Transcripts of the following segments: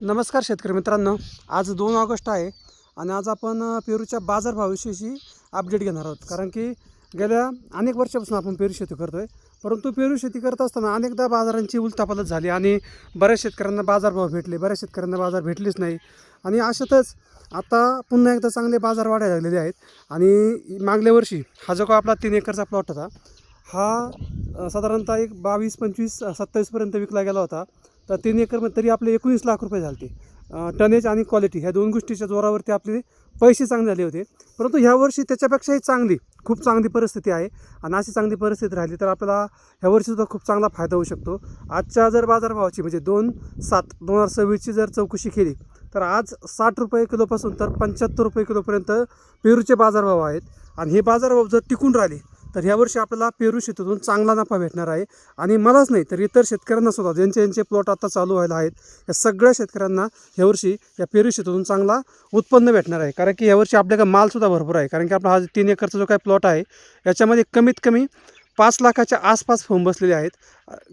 नमस्कार शेतकरी मित्रांनो, आज 2 ऑगस्ट आहे आणि आज आपण पेरूच्या बाजारभावाविषयी अपडेट घेणार आहोत. कारण की गेल्या अनेक वर्षापासून आपण पेरू शेती करतोय, परंतु पेरू शेती करत असताना अनेकदा बाजारांची उलथापालथ झाली आणि बऱ्याच शेतकऱ्यांना बाजारभाव भेटले, बऱ्याच शेतकऱ्यांना बाजार भेटलेच नाही. आणि अशातच आता पुन्हा एकदा चांगले बाजार वाढायला लागलेले आहेत. आणि मागल्या वर्षी हा जो का आपला 3 एकरचा प्लॉट होता, हा साधारणतः एक 22-25 27पर्यंत विकला गेला होता. तर 3 एकरमध्ये तरी आपले 19 लाख रुपये झाले होते. टनेज आणि क्वालिटी ह्या दोन गोष्टीच्या जोरावरती आपले पैसे चांगले झाले होते. परंतु ह्या वर्षी त्याच्यापेक्षाही खूप चांगली परिस्थिती आहे. आणि अशी चांगली परिस्थिती राहिली तर आपल्याला ह्या वर्षीसुद्धा खूप चांगला फायदा होऊ शकतो. आजच्या जर बाजारभावाची म्हणजे 2/7/2026ची जर चौकशी केली तर आज 60 रुपये किलोपासून तर 75 रुपये किलोपर्यंत पेरूचे बाजारभाव आहेत. आणि हे बाजारभाव जर टिकून राहिले तर ह्या वर्षी आपल्याला पेरू शेतीतून चांगला नफा भेटणार आहे. आणि मलाच नाही तर इतर शेतकऱ्यांना सुद्धा ज्यांचे प्लॉट आता चालू व्हायला आहेत, या सगळ्या शेतकऱ्यांना यावर्षी या पेरू शेतीतून चांगला उत्पन्न भेटणार आहे. कारण की यावर्षी आपल्याकडे मालसुद्धा भरपूर आहे. कारण की आपला हा 3 एकरचा जो काही प्लॉट आहे याच्यामध्ये कमीत कमी 5 लाखाच्या आसपास फॉर्म बसलेले आहेत.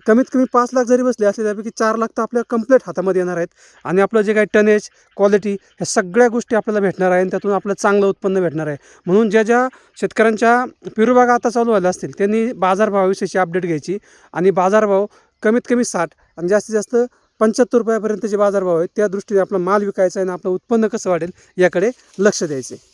कमीत कमी 5 लाख जरी बसले असले त्यापैकी 4 लाख तर आपल्या कंप्लीट हातामध्ये येणार आहेत. आणि आपलं जे काही टनेज क्वालिटी ह्या सगळ्या गोष्टी आपल्याला भेटणार आहे आणि त्यातून आपलं चांगलं उत्पन्न भेटणार आहे. म्हणून ज्या शेतकऱ्यांच्या पेरूबागा आता चालू व्हायला असतील त्यांनी बाजारभावाविषयीची अपडेट घ्यायची. आणि बाजारभाव कमीत कमी 60 आणि जास्तीत जास्त 75 रुपयापर्यंत जे बाजारभाव आहेत त्या दृष्टीने आपला माल विकायचा आहे आणि आपलं उत्पन्न कसं वाढेल याकडे लक्ष द्यायचे.